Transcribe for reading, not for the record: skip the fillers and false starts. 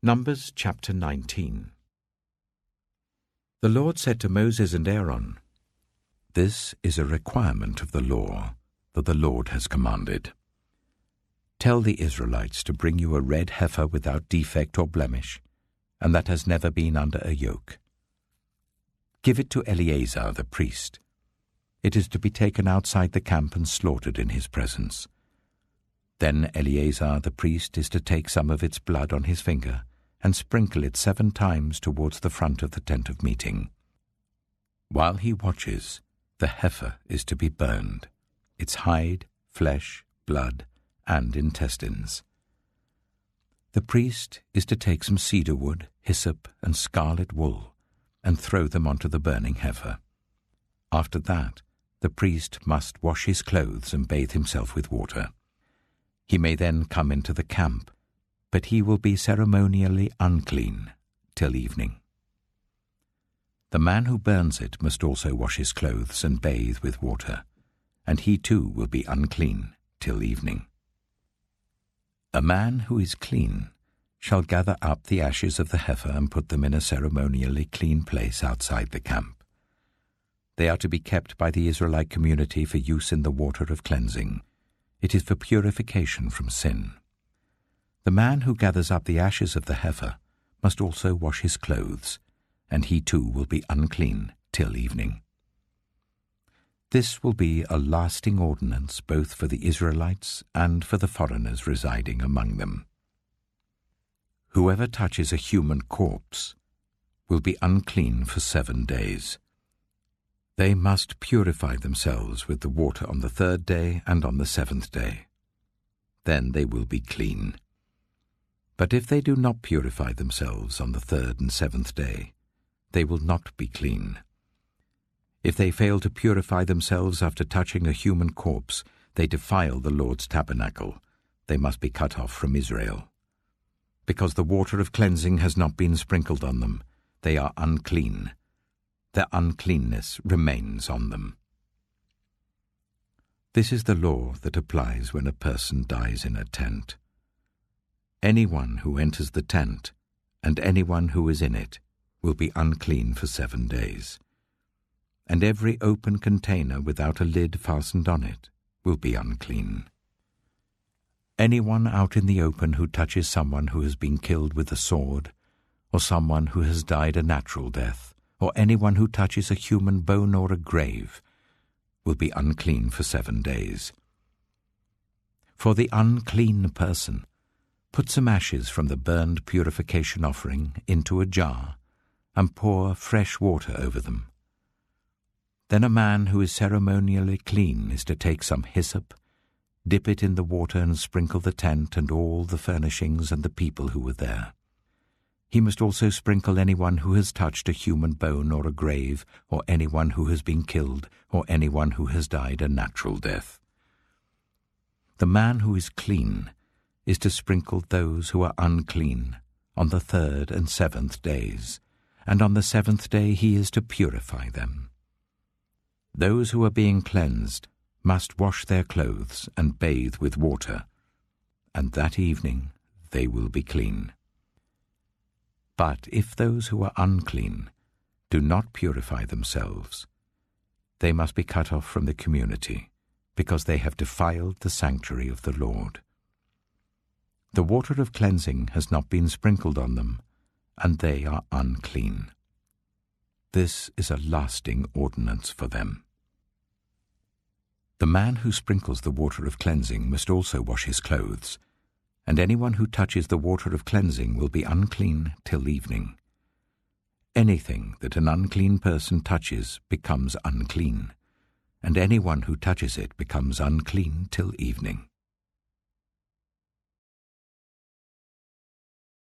Numbers chapter 19. The Lord said to Moses and Aaron, "This is a requirement of the law that the Lord has commanded. Tell the Israelites to bring you a red heifer without defect or blemish, and that has never been under a yoke. Give it to Eleazar the priest. It is to be taken outside the camp and slaughtered in his presence. Then Eleazar the priest is to take some of its blood on his finger and sprinkle it 7 times towards the front of the tent of meeting. While he watches, the heifer is to be burned, its hide, flesh, blood, and intestines. The priest is to take some cedar wood, hyssop, and scarlet wool, and throw them onto the burning heifer. After that, the priest must wash his clothes and bathe himself with water. He may then come into the camp, but he will be ceremonially unclean till evening. The man who burns it must also wash his clothes and bathe with water, and he too will be unclean till evening. A man who is clean shall gather up the ashes of the heifer and put them in a ceremonially clean place outside the camp. They are to be kept by the Israelite community for use in the water of cleansing. It is for purification from sin. The man who gathers up the ashes of the heifer must also wash his clothes, and he too will be unclean till evening. This will be a lasting ordinance both for the Israelites and for the foreigners residing among them. Whoever touches a human corpse will be unclean for 7 days. They must purify themselves with the water on the 3rd day and on the 7th day. Then they will be clean. But if they do not purify themselves on the 3rd and 7th day, they will not be clean. If they fail to purify themselves after touching a human corpse, they defile the Lord's tabernacle. They must be cut off from Israel. Because the water of cleansing has not been sprinkled on them, they are unclean. Their uncleanness remains on them. This is the law that applies when a person dies in a tent. Anyone who enters the tent, and anyone who is in it, will be unclean for 7 days. And every open container without a lid fastened on it will be unclean. Anyone out in the open who touches someone who has been killed with a sword, or someone who has died a natural death, or anyone who touches a human bone or a grave, will be unclean for 7 days. For the unclean person, put some ashes from the burned purification offering into a jar, and pour fresh water over them. Then a man who is ceremonially clean is to take some hyssop, dip it in the water and sprinkle the tent and all the furnishings and the people who were there. He must also sprinkle anyone who has touched a human bone or a grave, or anyone who has been killed, or anyone who has died a natural death. The man who is clean is to sprinkle those who are unclean on the 3rd and 7th days, and on the 7th day he is to purify them. Those who are being cleansed must wash their clothes and bathe with water, and that evening they will be clean. But if those who are unclean do not purify themselves, they must be cut off from the community, because they have defiled the sanctuary of the Lord. The water of cleansing has not been sprinkled on them, and they are unclean. This is a lasting ordinance for them. The man who sprinkles the water of cleansing must also wash his clothes, and anyone who touches the water of cleansing will be unclean till evening. Anything that an unclean person touches becomes unclean, and anyone who touches it becomes unclean till evening.